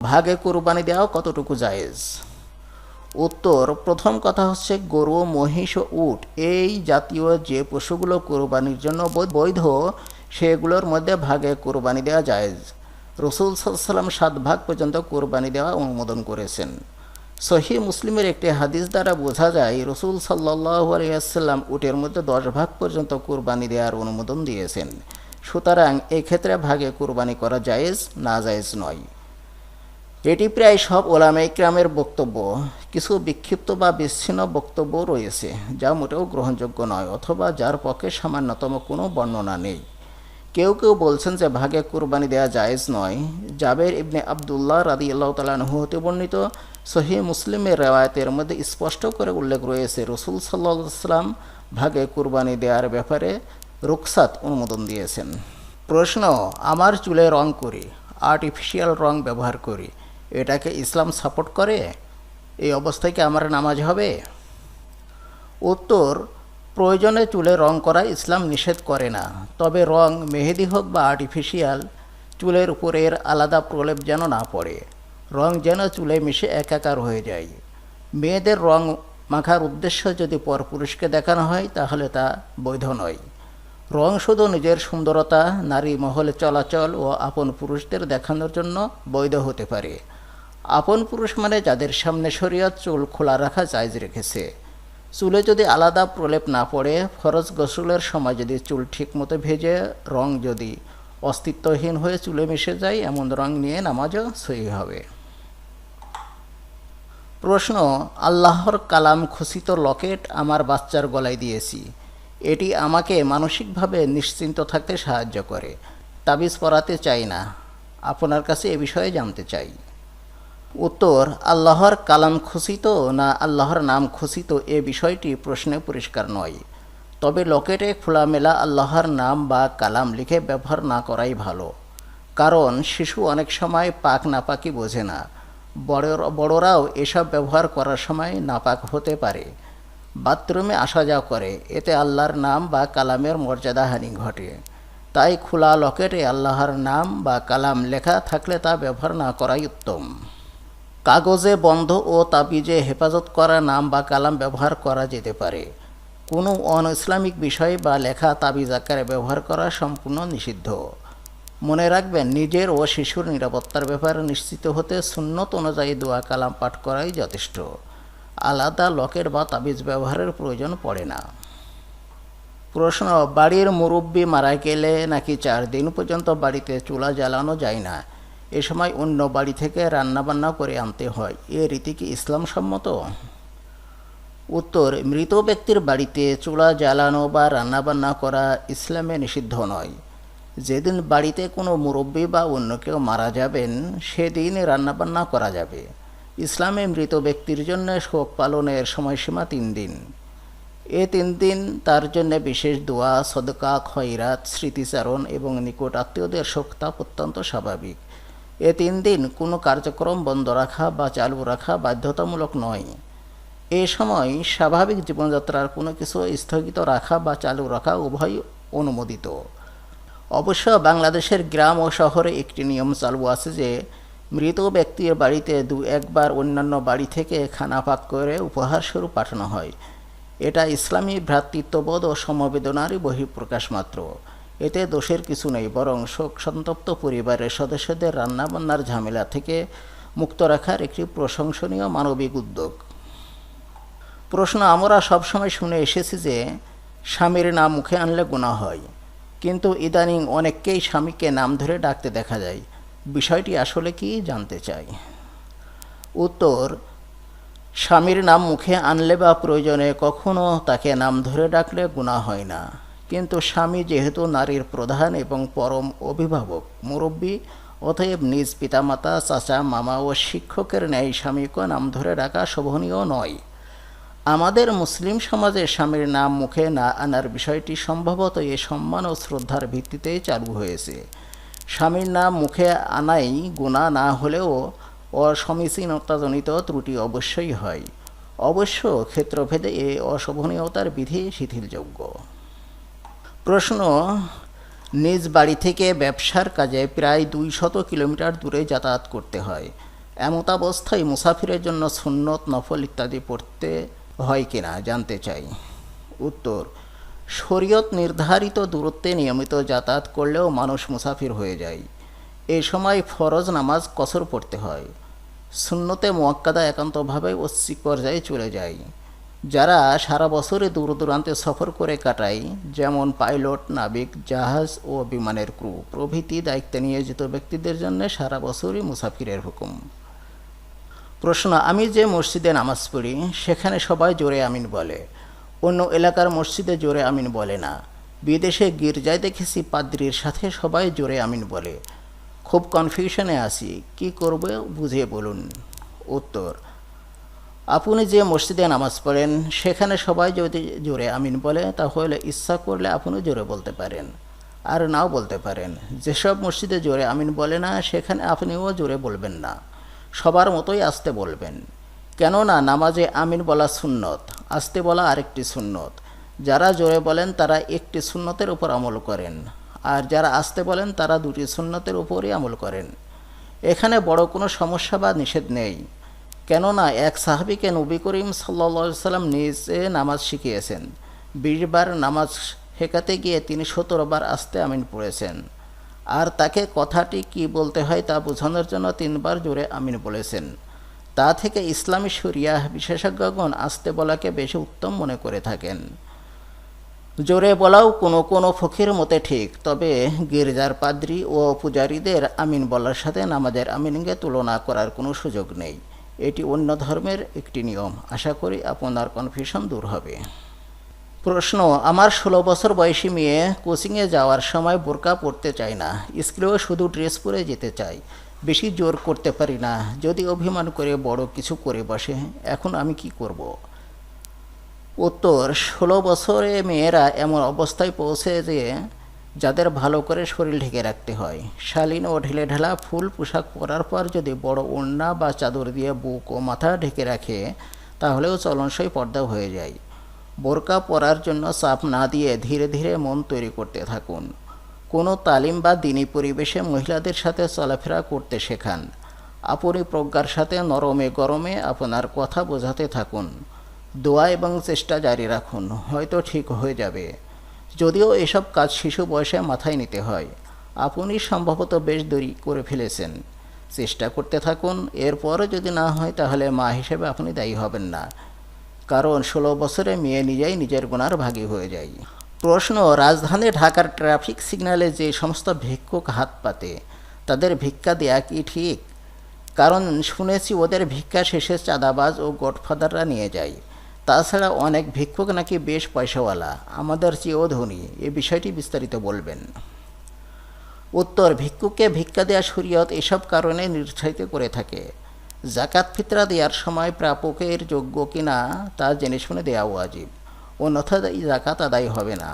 ভাগে কোরবানি দেওয়া কতটুকু জায়েজ? উত্তর, প্রথম কথা হচ্ছে গরু, মহিষ ও উট এই জাতীয় যে পশুগুলো কোরবানির জন্য বৈধ সেগুলোর মধ্যে ভাগে কোরবানি দেওয়া জায়েজ। রসুল সাল্লাম 7 ভাগ পর্যন্ত কোরবানি দেওয়া অনুমোদন করেছেন। সহিহ মুসলিমের একটি হাদিস দ্বারা বোঝা যায় রসুল সাল্লাল্লাহু আলাইহি ওয়াসাল্লাম উটের মধ্যে 10 ভাগ পর্যন্ত কোরবানি দেওয়ার অনুমোদন দিয়েছেন। সুতরাং এক্ষেত্রে ভাগে কোরবানি করা জায়েজ, না জায়েজ নয়। এটি প্রায় সব ওলামায়ে কেরামের বক্তব্য। কিছু বিক্ষিপ্ত বা বিচ্ছিন্ন বক্তব্য রয়েছে যা মোটেও গ্রহণযোগ্য নয় অথবা যার পক্ষে সামান্যতম কোনো বর্ণনা নেই। কেউ কেউ বলছেন যে ভাগে কুরবানি দেওয়া জায়েজ নয়। জাবের ইবনে আবদুল্লাহ রাদিয়াল্লাহু তাআলা আনহু হতে বর্ণিত সহিহ মুসলিমের রেওয়ায়াতের মধ্যে স্পষ্ট করে উল্লেখ রয়েছে রসুল সাল্লাল্লাহু আলাইহি ওয়াসাল্লাম ভাগে কুরবানি দেওয়ার ব্যাপারে রুখসাত অনুমোদন দিয়েছেন। প্রশ্ন, আমার চুলে রং করি, আর্টিফিশিয়াল রং ব্যবহার করি, এটাকে ইসলাম সাপোর্ট করে? এই অবস্থায় কি আমার নামাজ হবে? উত্তর, প্রয়োজনে চুলে রং করা ইসলাম নিষেধ করে না। তবে রং মেহেদি হোক বা আর্টিফিশিয়াল, চুলের উপরের আলাদা প্রলেপ যেন না পড়ে। রং যেন চুলে মিশে একাকার হয়ে যায়। মেয়েদের রং মাখার উদ্দেশ্য যদি পরপুরুষকে দেখানো হয় তাহলে তা বৈধ নয়। রং শুধু নিজের সুন্দরতা, নারী মহলে চলাচল ও আপন পুরুষদের দেখানোর জন্য বৈধ হতে পারে। আপন পুরুষ মানে যাদের সামনে শরীয়ত চুল খোলা রাখা জায়েজ রেখেছে। চুলে যদি আলাদা প্রলেপ না পড়ে, ফরজ গোসলের সময় যদি চুল ঠিকমতো ভেজে রং যদি অস্তিত্বহীন হয়ে চুলে মিশে যায়, এমন রং নিয়ে নামাজও সহিহ হবে। প্রশ্ন, আল্লাহর কালাম খচিত লকেট আমার বাচ্চার গলায় দিয়েছি, এটি আমাকে মানসিকভাবে নিশ্চিন্ত থাকতে সাহায্য করে। তাবিজ পরাতে চাই না, আপনার কাছে এ বিষয়ে জানতে চাই। উত্তর, আল্লাহর কালাম খচিত না আল্লাহর নাম খচিত এ বিষয়টি প্রশ্নে পরিষ্কার নয়। তবে লকেটে খোলামেলা আল্লাহর নাম বা কালাম লিখে ব্যবহার না করাই ভালো। কারণ শিশু অনেক সময় পাক নাপাকি বোঝে না। বড়রাও এসব ব্যবহার করার সময় নাপাক হতে পারে। বাথরুমে আসা যাওয়া করে, এতে আল্লাহর নাম বা কালামের মর্যাদাহানি ঘটে। তাই খোলা লকেটে আল্লাহর নাম বা কালাম লেখা থাকলে তা ব্যবহার না করাই উত্তম। কাগজে বন্ধ ও তাবিজে হেফাজত করা নাম বা কালাম ব্যবহার করা যেতে পারে। কোনো অন-ইসলামিক বিষয় বা লেখা তাবিজ আকারে ব্যবহার করা সম্পূর্ণ নিষিদ্ধ। মনে রাখবেন, নিজের ও শিশুর নিরাপত্তার ব্যাপারে নিশ্চিত হতে সুন্নত অনুযায়ী দোয়া কালাম পাঠ করাই যথেষ্ট। আলাদা লকেট বা তাবিজ ব্যবহারের প্রয়োজন পড়ে না। প্রশ্ন, বাড়ির মুরব্বি মারা গেলে নাকি 4 দিন পর্যন্ত বাড়িতে চুলা জ্বালানো যায় না, এ সময় অন্য বাড়ি থেকে রান্নাবান্না করে আনতে হয়, এ রীতি কি ইসলাম সম্মত? উত্তর, মৃত ব্যক্তির বাড়িতে চুলা জ্বালানো বা রান্নাবান্না করা ইসলামে নিষিদ্ধ নয়। যেদিন বাড়িতে কোনো মুরব্বি বা অন্য কেউ মারা যাবেন সেদিন রান্নাবান্না করা যাবে। ইসলামে মৃত ব্যক্তির জন্য শোক পালনের সময়সীমা 3 দিন। এ 3 দিন তার জন্য বিশেষ দোয়া, সদকা, খয়রাত, স্মৃতিচারণ এবং নিকট আত্মীয়দের শোকতাপ অত্যন্ত স্বাভাবিক। এ 3 দিন কোনো কার্যক্রম বন্ধ রাখা বা চালু রাখা বাধ্যতামূলক নয়। এ সময় স্বাভাবিক জীবনযাত্রার কোনো কিছু স্থগিত রাখা বা চালু রাখা উভয় অনুমোদিত। অবশ্য বাংলাদেশের গ্রাম ও শহরে একটি নিয়ম চালু আছে যে মৃত ব্যক্তির বাড়িতে 2-1 বার অন্যান্য বাড়ি থেকে খানা পাক করে উপহারস্বরূপ পাঠানো হয়। এটা ইসলামী ভ্রাতৃত্ববোধ ও সমবেদনারই বহিঃপ্রকাশ মাত্র। এতে দোষের কিছু নেই, বরং শোক সন্তপ্ত পরিবারের সদস্যদের রান্নাবান্নার ঝামেলা থেকে মুক্ত রাখার একটি প্রশংসনীয় মানবিক উদ্যোগ। প্রশ্ন, আমরা সবসময় শুনে এসেছি যে স্বামীর নাম মুখে আনলে গুনাহ হয়, কিন্তু ইদানিং অনেককেই স্বামীকে নাম ধরে ডাকতে দেখা যায়, বিষয়টি আসলে কি জানতে চাই। উত্তর, স্বামীর নাম মুখে আনলে বা প্রয়োজনে কখনো তাকে নাম ধরে ডাকলে গুনাহ হয় না। কিন্তু স্বামী যেহেতু নারীর প্রধান এবং পরম অভিভাবক, মুরব্বী, অতএব নিজ পিতামাতা, চাচা, মামা ও শিক্ষকের ন্যায় স্বামীকে নাম ধরে ডাকা শোভনীয় নয়। আমাদের মুসলিম সমাজে স্বামীর নাম মুখে না আনার বিষয়টি সম্ভবত এ সম্মান ও শ্রদ্ধার ভিত্তিতেই চালু হয়েছে। স্বামীর নাম মুখে আনাই গুনাহ না হলেও অসমীচীনতাজনিত ত্রুটি অবশ্যই হয়। অবশ্য ক্ষেত্রভেদে এ অশোভনীয়তার বিধি শিথিলযোগ্য। প্রশ্ন, নিজ বাড়ি থেকে ব্যবসার কাজে প্রায় 200 কিলোমিটার দূরে যাতায়াত করতে হয়। এমতাবস্থায় মুসাফিরের জন্য সুন্নত, নফল ইত্যাদি পড়তে হয় কিনা জানতে চাই। উত্তর: শরীয়ত নির্ধারিত দূরত্বে নিয়মিত যাতায়াত করলেও মানুষ মুসাফির হয়ে যায়। এই সময় ফরজ নামাজ কসর পড়তে হয়। সুন্নতে মুআক্কাদা একান্তভাবে ঐচ্ছিক পর্যায়ে চলে যায়। যারা সারা বছরে দূর দূরান্তে সফর করে কাটায়, যেমন পাইলট, নাবিক, জাহাজ ও বিমানের ক্রু প্রভৃতি দায়িত্বে নিয়োজিত ব্যক্তিদের জন্য সারা বছরই মুসাফিরের হুকুম। প্রশ্ন: আমি যে মসজিদে নামাজ পড়ি সেখানে সবাই জোরে আমিন বলে, অন্য এলাকার মসজিদে জোরে আমিন বলে না। বিদেশে গির্জায় দেখেছি পাদ্রীর সাথে সবাই জোরে আমিন বলে। খুব কনফিউশনে আছি, কি করব বুঝিয়ে বলুন। উত্তর: আপনি যে মসজিদে নামাজ পড়েন সেখানে সবাই যদি জোরে আমিন বলে তাহলে ইচ্ছা করলে আপনি জোরে বলতে পারেন, আর নাও বলতে পারেন। যেসব মসজিদে জোরে আমিন বলে না সেখানে আপনিও জোরে বলবেন না, সবার মতোই আস্তে বলবেন। কেননা নামাজে আমিন বলা সুন্নত, আস্তে বলা আরেকটি সুন্নত। যারা জোরে বলেন তারা একটি সুন্নতের উপর আমল করেন, আর যারা আস্তে বলেন তারা দুটি সুন্নতের উপরই আমল করেন। এখানে বড় কোনো সমস্যা বা নিষেধ নেই, কেননা এক সাহাবীকে নবী করিম সাল্লাল্লাহু আলাইহি সাল্লাম নিজে নামাজ শিখিয়েছেন। 20 বার নামাজ শেখাতে গিয়ে তিনি 17 বার আস্তে আমিন পড়েছেন, আর তাকে কথাটি কি বলতে হয় তা বোঝানোর জন্য 3 বার জোরে আমিন বলেছেন। তা থেকে ইসলামী শরিয়াহ বিশেষজ্ঞগণ আস্তে বলাকে বেশি উত্তম মনে করে থাকেন। জোরে বলাও কোনো কোনো ফকির মতে ঠিক, তবে গির্জার পাদ্রী ও পূজারীদের আমিন বলার সাথে নামাজের আমিনকে তুলনা করার কোনো সুযোগ নেই। এটি অন্য ধর্মের একটি নিয়ম। আশা করি আপনার কনফিউশন দূর হবে। প্রশ্ন: আমার 16 বছর বয়সী মেয়ে কোচিংয়ে যাওয়ার সময় বোরকা পরতে চায় না, স্কুলেও শুধু ড্রেস পরে যেতে চায়। বেশি জোর করতে পারি না, যদি অভিমান করে বড় কিছু করে বসে, এখন আমি কি করব? উত্তর: 16 বছরে মেয়েরা এমন অবস্থায় পৌঁছে যে যাদের ভালো করে শরীর ঢেকে রাখতে হয়। শালীন ও ঢিলেঢালা ফুল পোশাক পরার পর যদি বড় ওড়না বা চাদর দিয়ে বুক ও মাথা ঢেকে রাখে তাহলেও চলনসই পর্দা হয়ে যায়। বোরকা পরার জন্য চাপ না দিয়ে ধীরে ধীরে মন তৈরি করতে থাকুন। কোনো তালিম বা দিনী পরিবেশে মহিলাদের সাথে চলাফেরা করতে শেখান। আপনি প্রজ্ঞার সাথে নরমে গরমে আপনার কথা বোঝাতে থাকুন। দোয়া এবং চেষ্টা জারি রাখুন, হয়তো ঠিক হয়ে যাবে। যদিও এসব কাজ শিশু বয়সে মাথায় নিতে হয়, আপনি সম্ভবত বেশ দেরি করে ফেলেছেন। চেষ্টা করতে থাকুন, এরপরও যদি না হয় তাহলে মা হিসেবে আপনি দায়ী হবেন না, কারণ 16 বছরে মেয়ে নিজেই নিজের গুনার ভাগী হয়ে যায়। প্রশ্ন: রাজধানী ঢাকার ট্রাফিক সিগন্যালে যে সমস্ত ভিক্ষুক হাত পাতে তাদের ভিক্ষা দেয়া কি ঠিক? কারণ শুনেছি ওদের ভিক্ষা শেষে চাঁদাবাজ ও গডফাদাররা নিয়ে যায়। তাছাড়া অনেক ভিক্ষুক নাকি বেশ পয়সাওয়ালা, আমাদের চেয়েও ধনী। এ বিষয়টি বিস্তারিত বলবেন। উত্তর: ভিক্ষুককে ভিক্ষা দেয়া শরীয়ত এসব কারণে নিরুৎসাহিত করে থাকে। জাকাত ফিতরা দেওয়ার সময় প্রাপকের যোগ্য কিনা তা জেনে শুনে দেওয়া ওয়াজিব, অন্যথায় জাকাত আদায় হবে না।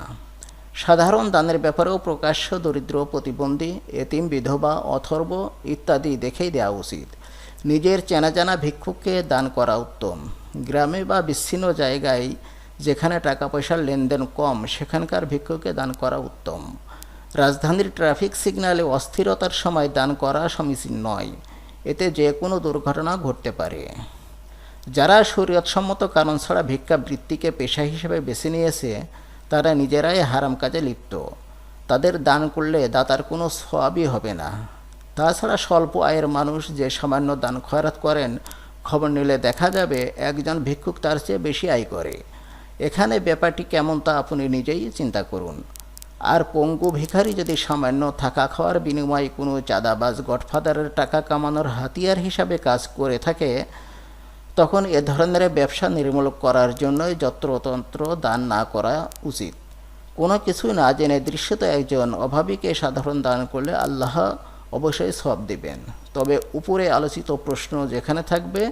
সাধারণ দানের ব্যাপারেও প্রকাশ্য দরিদ্র, প্রতিবন্ধী, এতিম, বিধবা, অথর্ব ইত্যাদি দেখেই দেওয়া উচিত। নিজের চেনা জানা ভিক্ষুককে দান করা উত্তম। গ্রামে বা বিচ্ছিন্ন জায়গায় যেখানে টাকা পয়সার লেনদেন কম সেখানকার ভিক্ষুককে দান করা উত্তম। রাজধানীর ট্রাফিক সিগন্যালে অস্থিরতার সময় দান করা সমীচীন নয়, এতে যে কোনো দুর্ঘটনা ঘটতে পারে। যারা শরীয়তসম্মত কারণ ছাড়া ভিক্ষাবৃত্তিকে পেশা হিসেবে বেছে নিয়েছে তারা নিজেরাই হারাম কাজে লিপ্ত। তাদের দান করলে দাতার কোনো সওয়াবই হবে না। তাছাড়া স্বল্প আয়ের মানুষ যে সামান্য দান খয়রাত করেন, খবর নিলে দেখা যাবে একজন ভিক্ষুক তার চেয়ে বেশি আয় করে। এখানে ব্যাপারটি কেমন তা আপনি নিজেই চিন্তা করুন। আর পঙ্গু ভিখারি যদি সামান্য থাকা খাওয়ার বিনিময়ে কোনো চাঁদাবাজ গডফাদারের টাকা কামানোর হাতিয়ার হিসাবে কাজ করে থাকে, তখন এ ধরনের ব্যবসা নির্মূল করার জন্যই যত্রতন্ত্র দান না করা উচিত। কোনো কিছুই না জেনে দৃশ্যত একজন অভাবীকে সাধারণ দান করলে আল্লাহ অবশ্যই সওয়াব দেবেন। তবে উপরে আলোচিত প্রশ্ন যেখানে থাকবে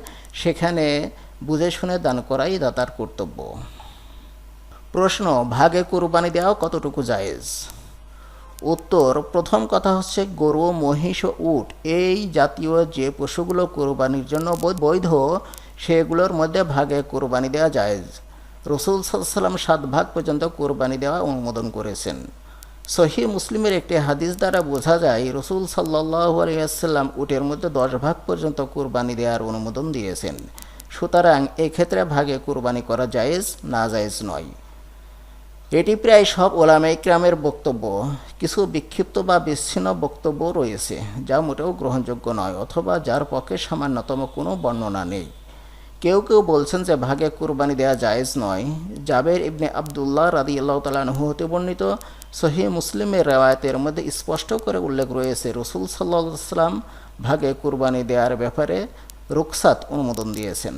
সেখানে বুঝে শুনে দান করাই দাতার কর্তব্য। প্রশ্ন: ভাগে কুরবানি দেওয়া কতটুকু জায়েজ? উত্তর: প্রথম কথা হচ্ছে গরু, মহিষ ও উট এই জাতীয় যে পশুগুলো কোরবানির জন্য বৈধ সেগুলোর মধ্যে ভাগে কোরবানি দেওয়া জায়েজ। রাসূল সাল্লাল্লাহু আলাইহি ওয়াসাল্লাম 7 ভাগ পর্যন্ত কোরবানি দেওয়া অনুমোদন করেছেন। সহিহ মুসলিমের একটি হাদিস দ্বারা বোঝা যায় রসুল সাল্লাল্লাহু আলাইহি ওয়াসাল্লাম উটের মধ্যে 10 ভাগ পর্যন্ত কুরবানি দেওয়ার অনুমোদন দিয়েছেন। সুতরাং এক্ষেত্রে ভাগে কুরবানি করা জায়েজ না জায়েজ নয়। এটি প্রায় সব ওলামায়ে কিরামের বক্তব্য। কিছু বিক্ষিপ্ত বা বিচ্ছিন্ন বক্তব্য রয়েছে যা মোটেও গ্রহণযোগ্য নয় অথবা যার পক্ষে সামান্যতম কোনো বর্ণনা নেই। কেউ কেউ বলছেন যে ভাগে কুরবানি দেওয়া জায়েজ নয়। জাবের ইবনে আবদুল্লাহ রাদিয়াল্লাহু তাআলা আনহু হতে বর্ণিত সহিহ মুসলিমের রেওয়ায়াতের মধ্যে স্পষ্ট করে উল্লেখ রয়েছে রসুল সাল্লাল্লাহু আলাইহি ওয়াসাল্লাম ভাগে কুরবানি দেওয়ার ব্যাপারে রুখসাত অনুমোদন দিয়েছেন।